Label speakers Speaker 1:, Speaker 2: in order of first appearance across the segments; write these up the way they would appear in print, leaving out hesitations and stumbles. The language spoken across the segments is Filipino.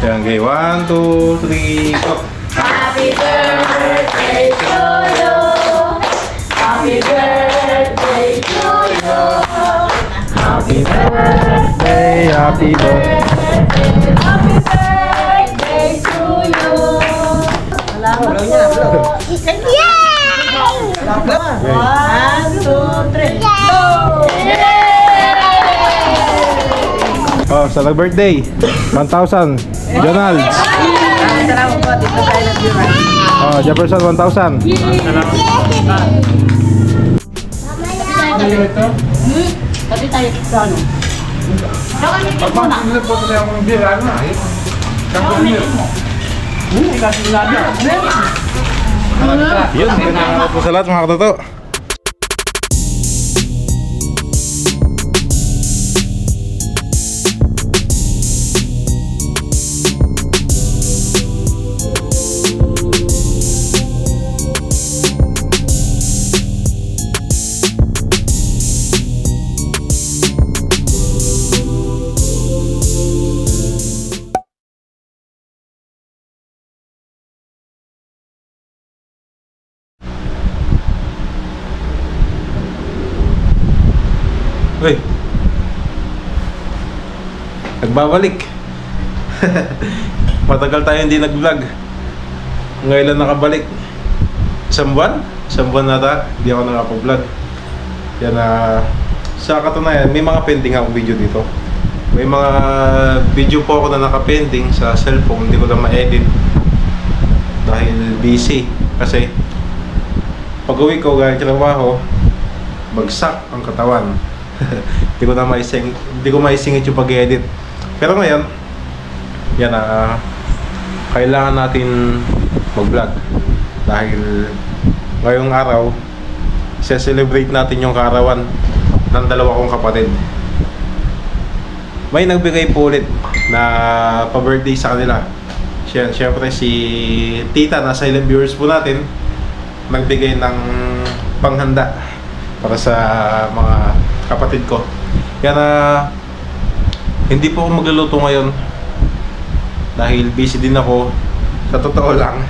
Speaker 1: Yan, okay. 1, 2, 3, go!
Speaker 2: Happy birthday to you. Happy birthday to you.
Speaker 1: Happy birthday, happy birthday.
Speaker 2: Happy birthday to you. Salamat po. Yay! 1, 2, 3, go!
Speaker 1: Oh, sa birthday 1,000 Jonald.
Speaker 2: Salamat po dito sa Island View.
Speaker 1: Oh, Jefferson 1,000.
Speaker 2: Pati tayo sa ano?
Speaker 1: Yun, ganyan po sa lahat mga katoto. Uy, nagbabalik. Matagal tayo hindi nag-vlog. Ngayon lang nakabalik. Isang buwan? Isang buwan nata, hindi ako nakapag-vlog. Yan sa katunayan, may mga pending akong video dito. May mga video po ako na nakapending sa cellphone, hindi ko lang ma-edit dahil busy. Kasi pag uwi ko galing trabaho, bagsak ang katawan. Hindi ko maisingit yung pag-edit. Pero ngayon, yan kailangan natin mag-vlog dahil ngayong araw celebrate natin yung kaarawan ng dalawa kong kapatid. May nagbigay po ulit na pa-birthday sa kanila. Siyempre si Tita na silent viewers po natin nagbigay ng panghanda para sa mga kapatid ko. Kaya hindi po ako magluluto ngayon dahil busy din ako. Sa totoo lang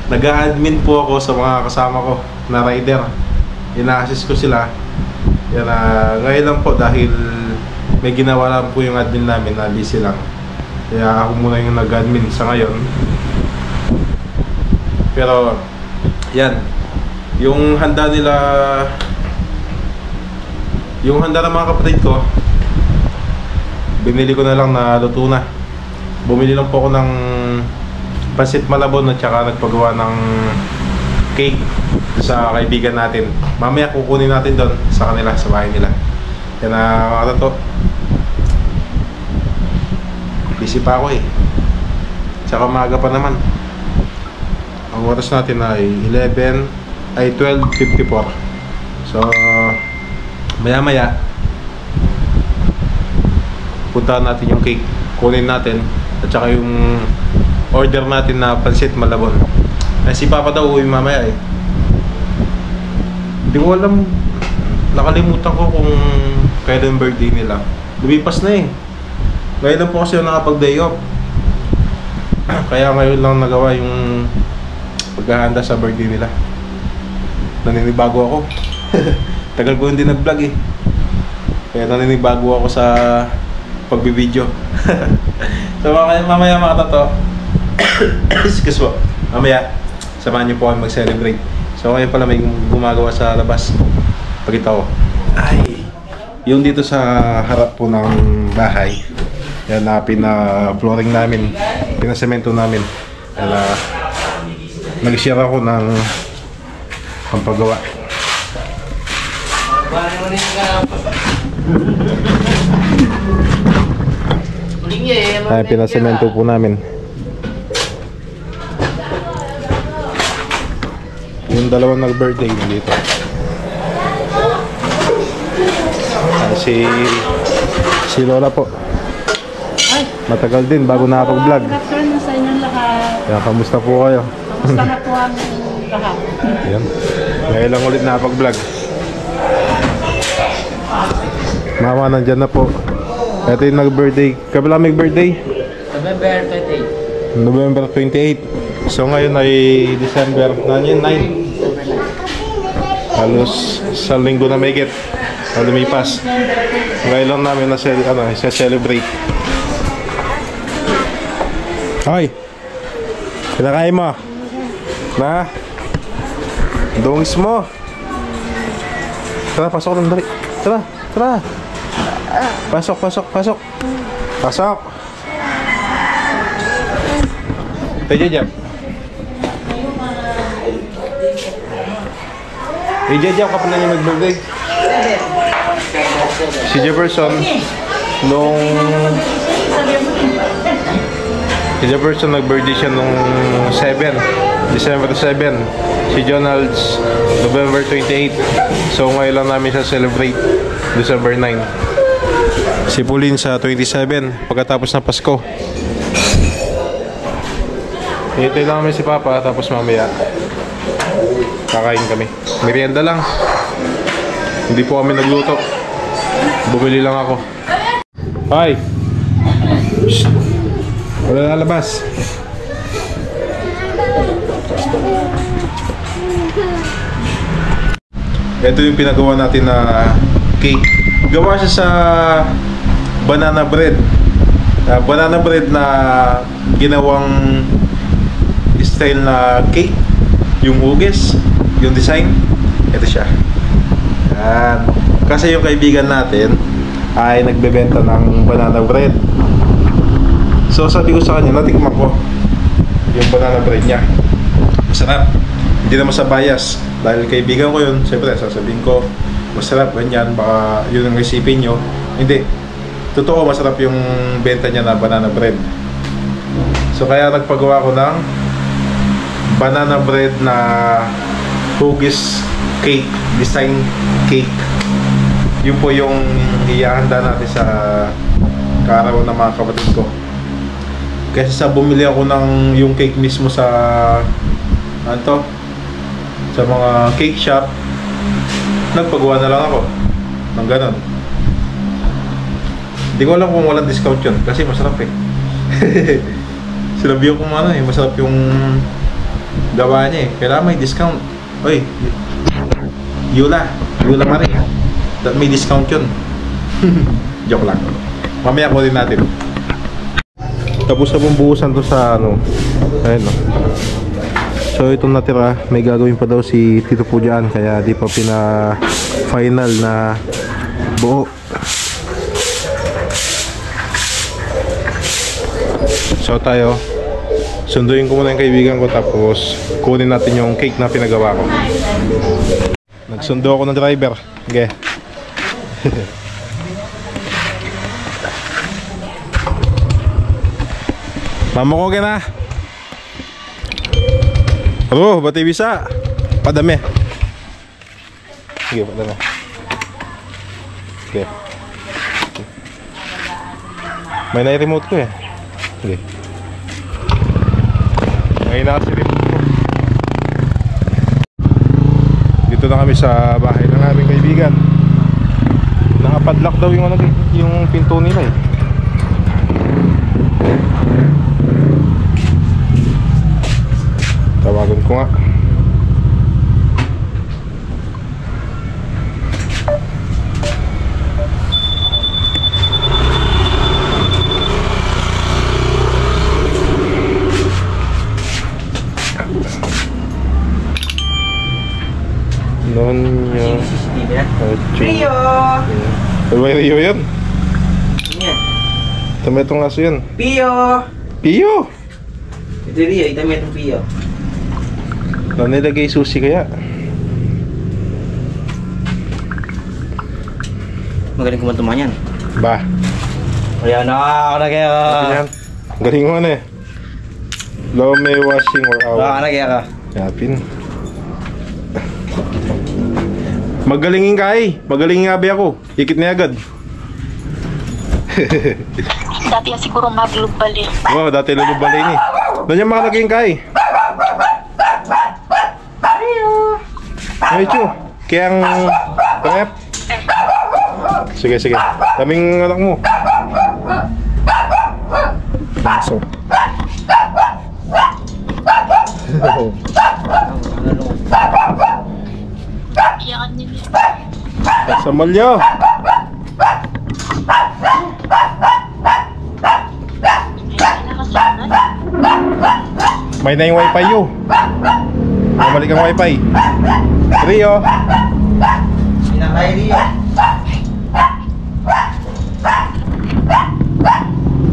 Speaker 1: nag-a-admin po ako sa mga kasama ko na rider. Ina-assist ko sila. Yan ngayon lang po dahil may ginawa lang po yung admin namin na busy lang. Kaya ako muna yung nag-admin sa ngayon. Pero yan, yung handa nila, yung handa ng mga kapatid ko, binili ko na lang na luto na. Bumili lang po ako ng pansit malabon at saka nagpagawa ng cake sa kaibigan natin. Mamaya kukunin natin doon sa kanila, sa bahay nila. Yan mga katoto. Busy pa ako eh. Tsaka maaga pa naman. Ang oras natin ay 12:54. So maya-maya puntahan natin yung cake, kunin natin at saka yung order natin na pansit malabon. Ay si Papa daw uwi mamaya eh. Hindi ko alam, nakalimutan ko kung kailan birthday nila. Lumipas na eh. Ngayon lang po kasi yung nakapag-day off. Kaya ngayon lang nagawa yung paghahanda sa birthday nila. Naninibago ako. Tagal ko hindi nag-vlog eh. Kaya naninibago ako sa pagbibideo. So mamaya mga tato. Excuse mo. Mamaya samahan niyo po kami mag-celebrate. So ngayon pala may gumagawa sa labas. Pakita ko. Ay, yung dito sa harap po ng bahay. Yan na pina-flooring namin. Pinasemento namin. Nag-share ako ng pampagawa. Ay, pinasemento po namin. Yung dalawang nag-birthday dito. Si Lola po. Matagal din bago nakapag-vlog.
Speaker 2: Congratulations sa inyong lahat.
Speaker 1: Kaya kamusta po kayo?
Speaker 2: Kamusta na po ang lahat?
Speaker 1: Yan. Ngayon lang ulit nakapag-vlog. Mama nandyan na po. Ito yung nag-birthday. Kabila may birthday?
Speaker 3: November 28.
Speaker 1: November 28. So ngayon ay December 9. Halos sa linggo na mahigit na lumipas. Ngayon lang namin celebrate. Hoy! Kinakain mo? Na? Dungis mo? Tara, pasok lang dali. Tara, tara. Pasok. Pasok. Tayo dyan. Jajab ka pala niya mag-birthday. Si Jefferson nag-birthday siya nung 7 December 7. Si Jonald's November 28. So ngayon lang namin siya celebrate December 9. Si Pauline sa 27 pagkatapos ng Pasko. Hintay lang kami si Papa tapos mamaya kakain kami. Merienda lang. Hindi po kami nagluto. Bumili lang ako. Hoy! Shhh! Wala lalabas. Ito yung pinagawa natin na cake. Gawa siya sa banana bread. Banana bread na ginawang style na cake. Yung hugis, yung design, ito siya. Yan. Kasi yung kaibigan natin ay nagbebenta ng banana bread. So sabi ko sa kanya, natikman ko yung banana bread niya. Masarap. Hindi naman sa bias. Dahil kaibigan ko yun, siyempre sasabihin ko, masarap, ganyan, baka yun ang isipin nyo. Hindi. Totoo, masarap yung benta niya na banana bread. So kaya nagpagawa ko ng banana bread na hugis cake, design cake. Yun po yung ihahanda natin sa kaarawan ng mga kapatid ko. Kasi sa bumili ako ng yung cake mismo sa sa mga cake shop, nagpagawa na lang ako ng ganon. Hindi ko alam kung walang discount yun kasi masarap eh. Sinabihan ko masarap yung gawa niya eh. Kailangan may discount. Oy, Yula Marie, may discount yun. Joke lang. Mamaya ko din natin. Tapos na pong buhusan to sa ayun no. So itong natira, may gagawin pa daw si Tito po dyan, kaya di pa final na buo. So tayo, sunduin ko muna yung kaibigan ko tapos kunin natin yung cake na pinagawa ko. Nagsundo ako ng driver. Okay. Mama ko na. Oh, bati bisa. Padami. Sige, padami. Okay. May na-remote ko eh. Okay. Ngayon na kasi remote ko. Dito na kami sa bahay ng aming kaibigan. Nakapadlock daw yung pinto nila eh. Tawagan ko nga. Nonyo Rio. May Rio yan. Tama itong aso yan. Pio. Pio?
Speaker 3: Ito Rio, ito may itong Pio.
Speaker 1: Nilagay susi kaya?
Speaker 3: Magaling kumantuman yan.
Speaker 1: Ba?
Speaker 3: Ayan na, ako na kaya ka.
Speaker 1: Galing mo na eh. Low may washing or out.
Speaker 3: Ako na kaya ka.
Speaker 1: Yapin. Magalingin ka eh. Magalingin nga ba ako. Ikit na agad.
Speaker 4: Dati yan siguro maglubali.
Speaker 1: Oo, dati lulubali ni. Doon niya makalaging ka eh. Medyo. Kaya ang pangep. Sige. Kaming anak mo. aso.
Speaker 4: Iyakan nila.
Speaker 1: Sa malyo. May na yung wifi yo. Bumalik ang wifi. Rio.
Speaker 3: Pinakay Rio.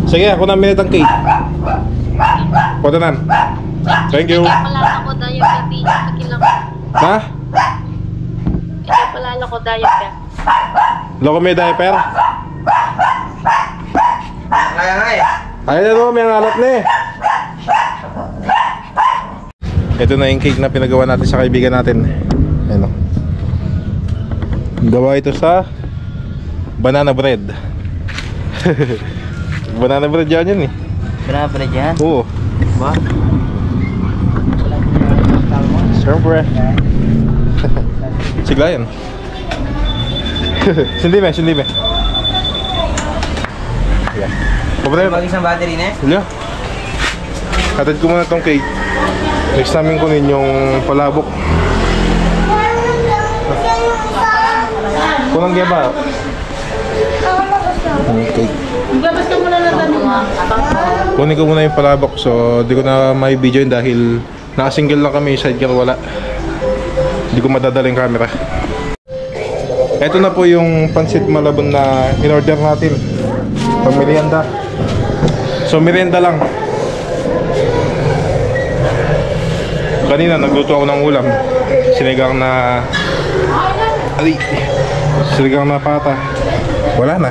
Speaker 1: Sige, ako na minute ang cake. Pwede na. Thank you.
Speaker 4: Palala ko dayo baby. Pakilang.
Speaker 1: Ha?
Speaker 4: Ikaw palala ko dayo ka.
Speaker 1: Loko may diaper?
Speaker 3: Kaya nga eh.
Speaker 1: Ayun na no, may alat na eh. Ito na yung cake na pinagawa natin sa kaibigan natin. Ayan o. Gawa ito sa banana bread. Banana bread yan eh.
Speaker 3: Berapa dyan?
Speaker 1: Oo.
Speaker 3: Ba?
Speaker 1: Siyempre. Sigla yan. Sindi me, sindi me. Ayan. Pabre,
Speaker 3: Mag isang battery na eh.
Speaker 1: Julio. Hatid ko muna tong cake. Next namin kunin yung palabok. Kunang geba. Okay.
Speaker 2: Gabas ka muna ng tanong.
Speaker 1: Kunin ko muna yung palabok. So, di ko na may video yun dahil naka-single lang kami. Sidecar wala. Hindi ko madadala yung camera. Ito na po yung pansit malabon na in-order natin. Pamerienda. So, merienda lang. Kanina nagluto ako ng ulam. Sinigang na sinigang na pata. Wala na.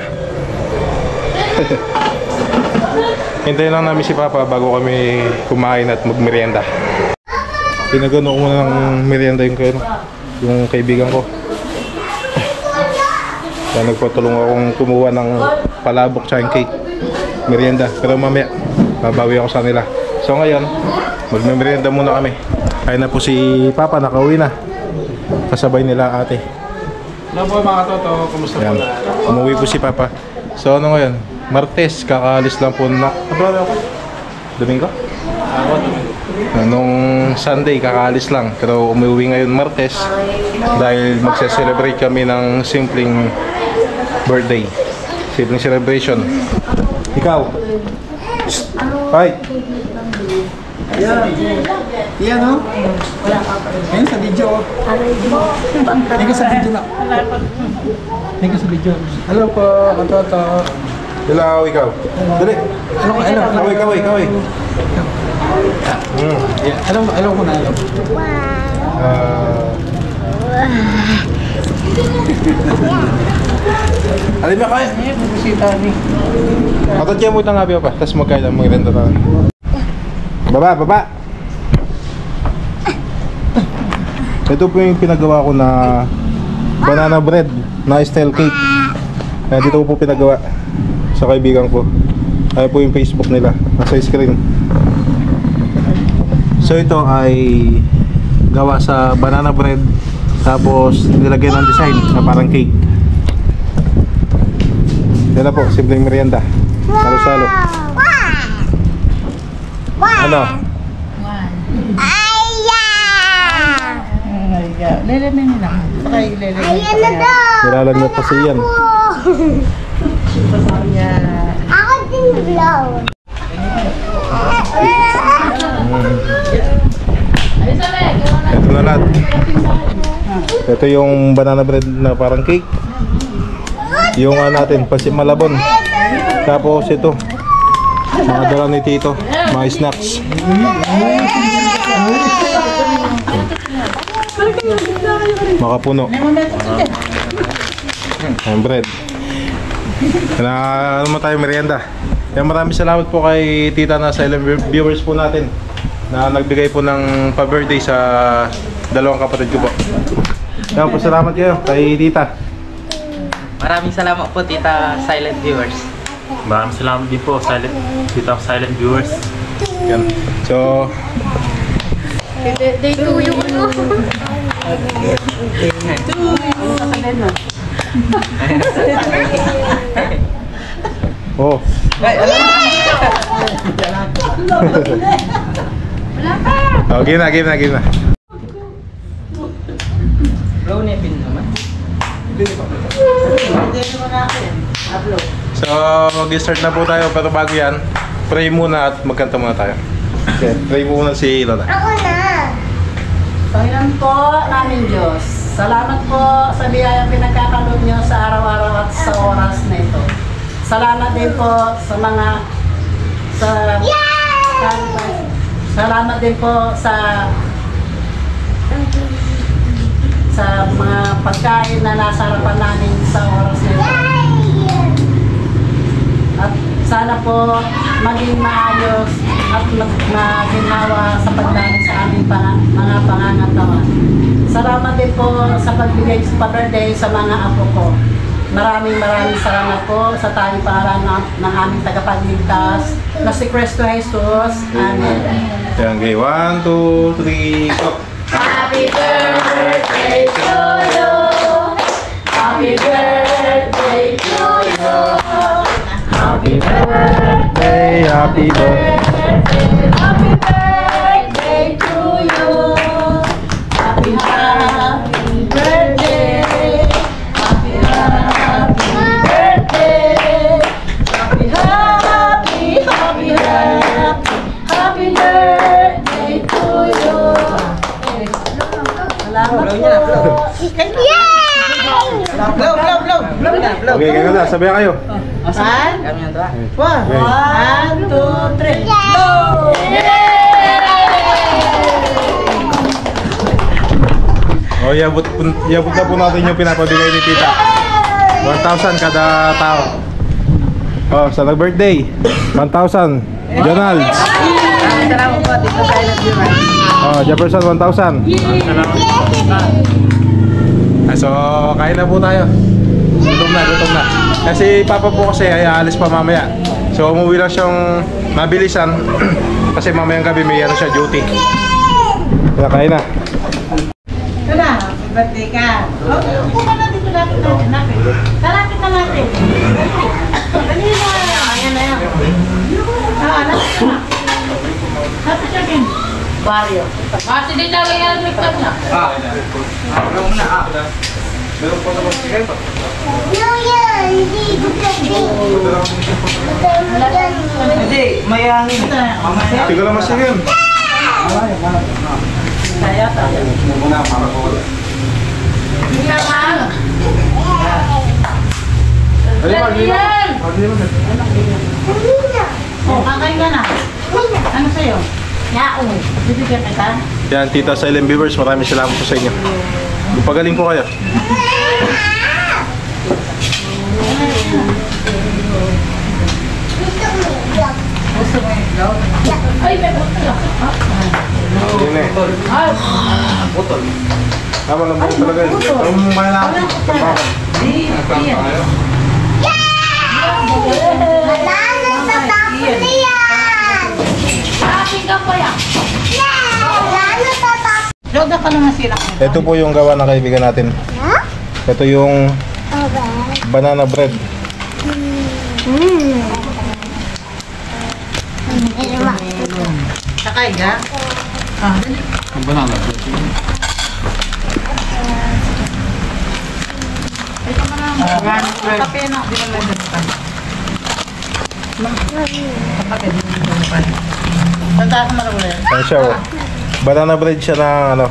Speaker 1: Hintayin lang namin si Papa bago kami kumain at magmerienda. Pinagano ko muna ng merienda yung kaibigan ko. Kaya nagpatulong akong kumuha ng palabok tsaka yung cake. Merienda. Pero mamaya babawi ako sa nila. So ngayon magmerienda muna kami. Kaya na po si Papa, nakauwi na. Kasabay nila ate. Hello po mga toto, kumusta po na? Umuwi po si Papa. So ano ngayon? Martes, kakaalis lang po na. Domingo? Nung Sunday, kakaalis lang. Pero umuwi ngayon Martes dahil magse-celebrate kami ng simpleng birthday. Simpleng celebration. Ikaw? Hi!
Speaker 5: Yan o. Ayun sa video. Thank you sa video na. Thank you sa video. Hello po, katoto.
Speaker 1: Hello, ikaw. Dali. Kaway, kaway, kaway.
Speaker 5: Alam ko na.
Speaker 1: Alam mo kaya? Matadya mo itang habi pa. Tapos magkaya lang mga renta na. Baba, baba! Ito po yung pinagawa ko na banana bread na style cake. Kaya dito ko po pinagawa sa kaibigan ko. Kaya po yung Facebook nila nasa screen. So ito ay gawa sa banana bread, tapos nilagyan ng design na parang cake. Yan na po, simpleng merienda. Salo-salo. Ano?
Speaker 2: Lele na nila. Saka ilele. Ayan na daw.
Speaker 1: Nilalagnat pa siya yan.
Speaker 6: Ako din blow.
Speaker 1: Ito na lahat. Ito yung banana bread na parang cake. Yung natin, pansit malabon. Tapos ito, mga dala ni Tito, mga snacks. Makapuno. Ang bread. Na ano mo tayo merienda. Kaya maraming salamat po kay Tita na silent viewers po natin na nagbigay po ng pa-birthday sa dalawang kapatid ko po. Kaya po salamat kayo kay Tita.
Speaker 7: Maraming salamat po Tita Silent Viewers.
Speaker 8: Maraming salamat din po Tita Silent Viewers.
Speaker 1: Yan. So,
Speaker 4: Day 2 yung ano.
Speaker 1: oh.
Speaker 3: Ay, alam mo.
Speaker 1: Oh, game na.
Speaker 3: Blow na pin naman.
Speaker 1: So, mag-start na po tayo. Pero bago yan, pray muna at magkanta muna tayo. Okay, pray muna si Lola.
Speaker 6: Ako na.
Speaker 2: Panginoon po namin Diyos, salamat po sa biyayang pinagkakaloob niyo sa araw-araw at sa oras na ito. Salamat din po sa mga salamat din po sa mga pagkain na nasa harapan namin sa oras na ito. At sana po maging maayos at maginhawa sa pagdamit sa aming mga pangangatawan. Salamat din po sa pagbigay sa pa-birthday sa mga apo ko. Maraming salamat po sa tayong pangalan ng aming tagapagligtas na si Cristo Jesus. Amen.
Speaker 1: Yan, okay. 1, 2, 3, go!
Speaker 4: Happy birthday to you. Happy birthday to you.
Speaker 1: Happy birthday, happy birthday.
Speaker 4: Happy birthday to you. Happy birthday. Happy birthday. Happy birthday to you.
Speaker 2: Salamat po.
Speaker 3: Blow.
Speaker 1: Okay, kayo na. Sabihan kayo.
Speaker 2: Saan?
Speaker 3: Kami na to ah.
Speaker 2: 1, 2, 3, go!
Speaker 1: O, iabot na po natin yung pinapabigay ni Tita. 1,000 kada tao. Oh, sa nag-birthday. 1,000. Jonalds.
Speaker 2: Salamat po dito sa Silent Viewer.
Speaker 1: Oh, Jefferson 1,000. So, kain na po tayo. Gutom na. Kasi papa po kasi ay aalis pa mamaya. So, umuwi lang siyang mabilisan. Kasi mamayang gabi may ano siya, duty. Kaya kain na.
Speaker 2: Ito na, may birthday ka. Upo ka na dito natin natin. Talapit na natin. Dali na. Ayan na yan. Lapit na. Lapit siya kin. Barrio.
Speaker 4: Kasi di talaga yan TikTok na.
Speaker 3: Blow muna ah. Meron po naman sige pa. Hindi, may hangin. Mamaya.
Speaker 1: Tiga lang masigin.
Speaker 2: Kaya tayo.
Speaker 3: Muna para po.
Speaker 4: Hindi naman.
Speaker 1: Yan!
Speaker 2: Oh, kakain ka na. Ano sa'yo? Yaon. Bibigyan kita.
Speaker 1: Yan, Tita Silent Viewers, maraming salamat po sa inyo. Pagaling po kayo.
Speaker 4: Ay, may butol.
Speaker 1: Yun eh.
Speaker 3: Butol.
Speaker 1: Walang buong talaga yun. Ang mga natin.
Speaker 4: Aking ka pa yan.
Speaker 2: Loda ka naman sila.
Speaker 1: Ito po yung gawa ng kaibigan natin. Ito yung banana bread.
Speaker 2: Sakay ka?
Speaker 5: Ang banana bread.
Speaker 2: Kape na. Di naman dito. Kapatid, di naman dito. Tanda ka marulit.
Speaker 1: Ano siya oh. Banana bread siya na ano.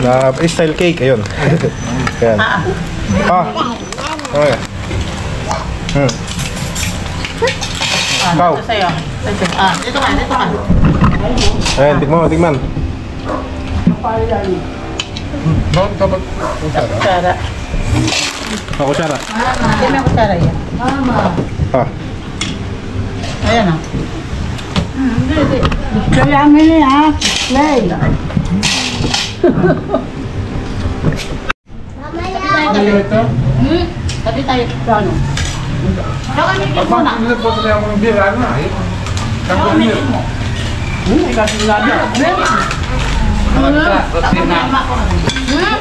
Speaker 1: Na style cake. Ayun. Ayan. Okay. Ikaw.
Speaker 2: Ito sa'yo. Dito ka.
Speaker 1: Ayan, tikman.
Speaker 5: Bakit kapag
Speaker 2: Kutsara.
Speaker 1: Ako siya na.
Speaker 2: Hindi may kutsara yan.
Speaker 1: Ah.
Speaker 2: Ayan o. Hindi. Kaya amin ha. Play.
Speaker 5: ano ito?
Speaker 2: Sabi tayo. Ano? Kaya may
Speaker 5: Pag
Speaker 2: muna.
Speaker 5: nila po sa ako ng beer, ano na eh? Kapag beer. Kasi wala na.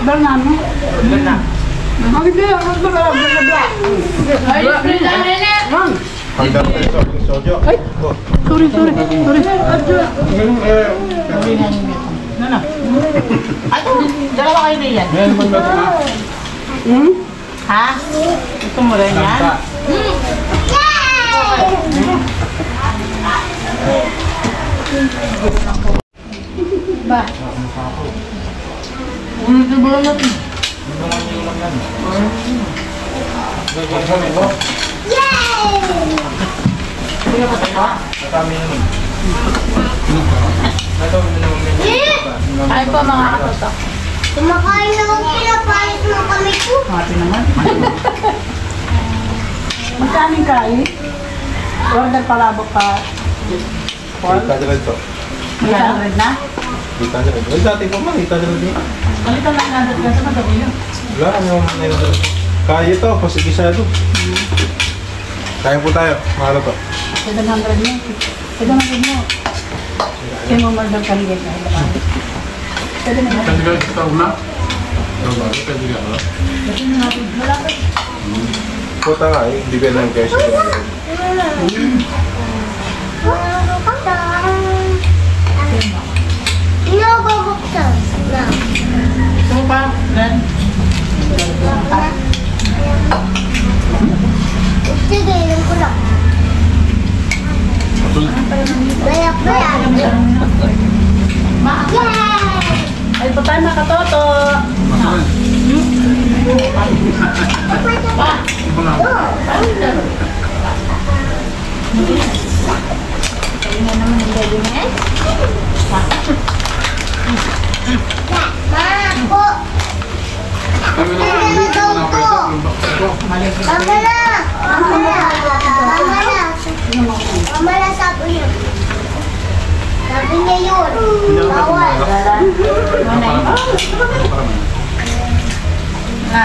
Speaker 2: Banana.
Speaker 5: Hindi, ano ba?
Speaker 4: Ay, spray lang rin eh.
Speaker 1: Pagdalo tayo sa studio.
Speaker 2: Ay!
Speaker 1: Oh.
Speaker 2: Sorry. Ano? Ay, dalawa kayo na yan. Ha? Gusto mo rin yan? Ba? Ito ba natin? Ay po mga katoto.
Speaker 6: Kumakain na ako, pinapayos mo kami ko.
Speaker 2: Mati naman. Magkaning kain? Order palabok pa.
Speaker 1: Kita dyan ito.
Speaker 2: Magkano rin na?
Speaker 1: Kita dyan ito. Dati po man, kita dyan ito.
Speaker 2: Balitan lang natin kasi madami yun.
Speaker 1: Wala, ano yung nailan. Kaya ito, pasigisado. Kaya po tayo, mahalo to.
Speaker 2: 700 mo. 700 mo. Kaya mo maldang kaligay ka. Pwede na natin.
Speaker 5: Kandigal kita una. Kandigal ba?
Speaker 2: Pwede na natin. Malapit.
Speaker 1: Puta nga eh, hindi ba lang cash.
Speaker 6: Inababuksan. Na.
Speaker 2: Gusto mo pa? Ren?
Speaker 6: Sige, ilan ko lang. Bayak. Yay!
Speaker 2: Ay, po tayo mga katoto.
Speaker 6: Ako. Mama na sabi niya. Sabi niya yun. Bawal.
Speaker 2: Na.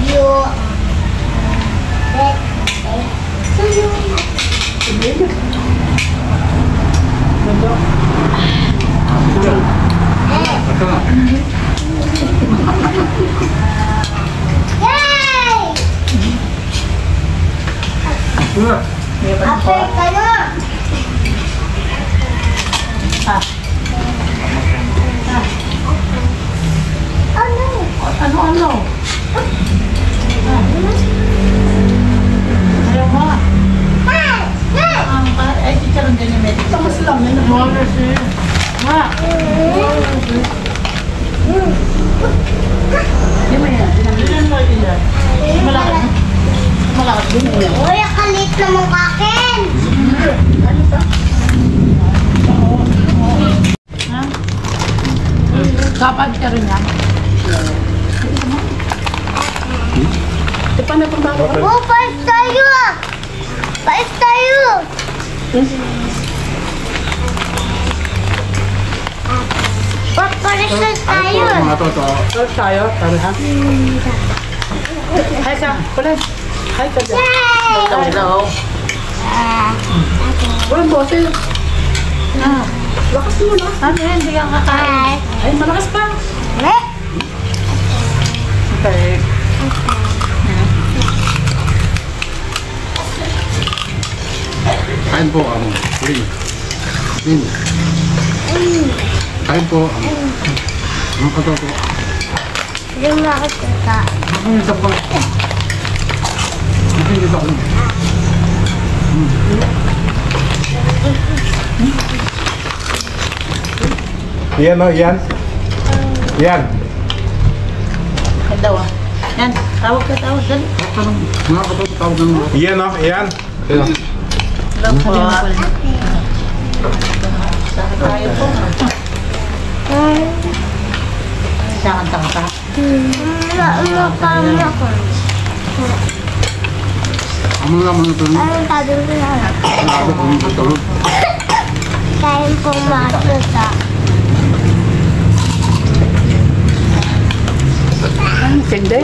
Speaker 6: You. Yay! Apel ka na.
Speaker 2: Ano? Ayaw mo. Ay, chicharon din yung medyo. Tamas lang. Yan ang mga kasi. Ma. Hindi mo yan. Hindi mo yan. Malakas din yan.
Speaker 6: Uy, kalit na mong kakin.
Speaker 2: Kapag ka rin yan. Di pa na pang bago.
Speaker 6: Oh, pais tayo. Pais tayo. Paparesan tayo.
Speaker 5: Mga toto.
Speaker 2: Tapos tayo. Tara ha. Hi ka. Kulay. Hi ka dyan.
Speaker 6: Yay!
Speaker 2: Hello. Walang boses. Lakas mo na. Ano yan? Hindi ka kakain. Ay, malakas pa. Okay.
Speaker 5: Kain po ang Kain po ang mga katoto.
Speaker 6: Hindi mo nakikita.
Speaker 5: Ako yung isa po. Hindi kita ko.
Speaker 1: Yan o, yan. Yan.
Speaker 2: Hello ah. Yan. Tawag ka. Dali.
Speaker 5: Mga katoto tawag ng mga.
Speaker 1: Yan o, yan.
Speaker 2: Hello po. Saan tayo po? Saan ka?
Speaker 6: Ano ako?
Speaker 5: Ang mga mga ito.
Speaker 6: Anong sabi ko na lang?
Speaker 5: Ano po yung katoto?
Speaker 6: Kain pong makita.
Speaker 2: Ano? Sende?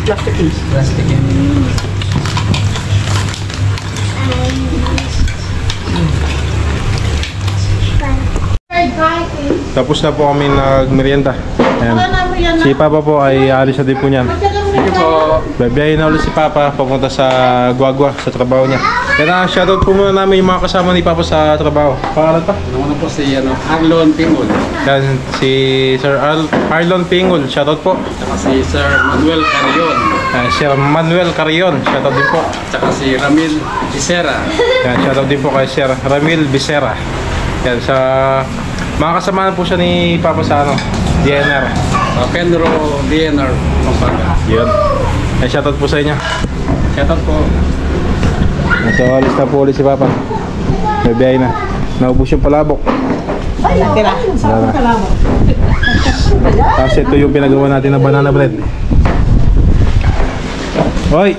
Speaker 2: Plastic is.
Speaker 7: Plastic yan.
Speaker 6: Ay,
Speaker 1: Tapos na po kami nagmerienda. Ayan. Si Papa po ay alis na din po niyan.
Speaker 5: Thank you po.
Speaker 1: Babiyahin na ulit si Papa papunta sa Guagua, sa trabaho niya. Kaya shoutout po muna namin yung mga kasama ni Papa sa trabaho. Pangalan pa?
Speaker 5: Naman po si Arlon Pingol.
Speaker 1: Yan, si Sir Arlon Pingol, shoutout po.
Speaker 5: Tsaka si Sir Manuel Carion.
Speaker 1: Sir Manuel Carion, shoutout din po.
Speaker 5: Tsaka si Ramil Isera.
Speaker 1: Yan, shoutout din po kay Sir Ramil Becerra. Yan, sa mga kasama po siya ni Papa sa DNR.
Speaker 5: Sa Penro DNR. Pampaga.
Speaker 1: Yun. Ay, shoutout po sa inyo.
Speaker 5: Shoutout po.
Speaker 1: So, alis na po ulit si Papa. Babiyahin na. Naubos yung palabok.
Speaker 2: Tira. Sa kalamo.
Speaker 1: Tapos ito yung pinagawa natin na banana bread. Hoy!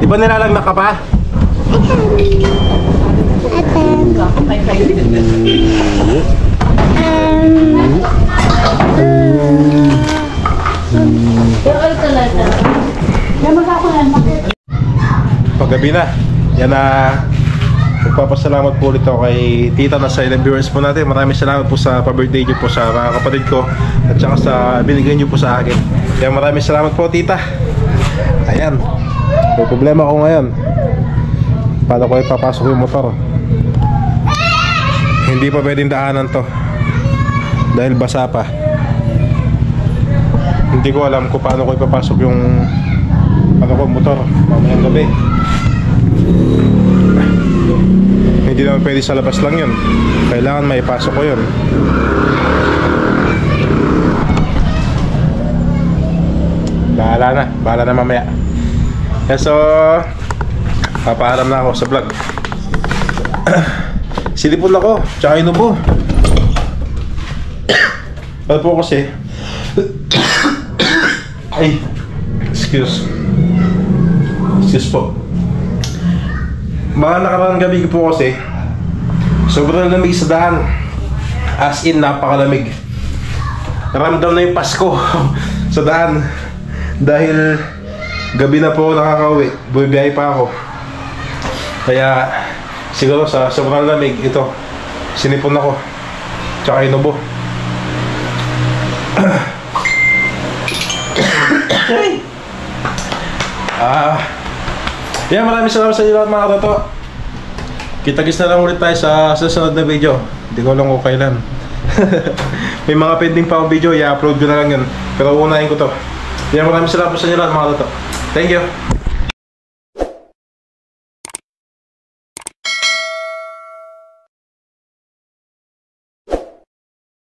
Speaker 1: Di ba nilalagnak ka pa? Paggabi na. Yan na. Magpapasalamat po ulit ako kay Tita na silent viewers po natin. Maraming salamat po sa pa-birthday niyo po sa mga kapatid ko at saka sa binigay niyo po sa akin. Kaya maraming salamat po, Tita. Ayan. May problema ko ngayon. Paano ko ipapasok yung motor? Hindi pa pwedeng daanan to dahil basa pa. Hindi ko alam kung paano ko ipapasok yung motor mamayang gabi. Hindi naman pwede sa labas lang yun. Kailangan may pasok ko yun. Bahala na mamaya. So papaharam na ako sa vlog. Silipon ako, tsaka inubo. Ano po kasi ay, excuse po. Mga nakaraang gabi po kasi sobrang lamig sa daan. As in, napakalamig. Ramdam na yung Pasko sa daan. Dahil gabi na po nakakauwi, bumibiyahe pa ako. Kaya siguro sa sobrang lamig, ito, sinipon ako tsaka inubo. Yan, maraming salamat sa inyo lahat mga katoto. Kita-kits na lang ulit tayo sa susunod na video. Hindi ko alam kung kailan. May mga pending pa akong video, i-upload ko na lang yun. Pero unahin ko to. Yan, maraming salamat sa inyo lahat mga katoto. Thank you.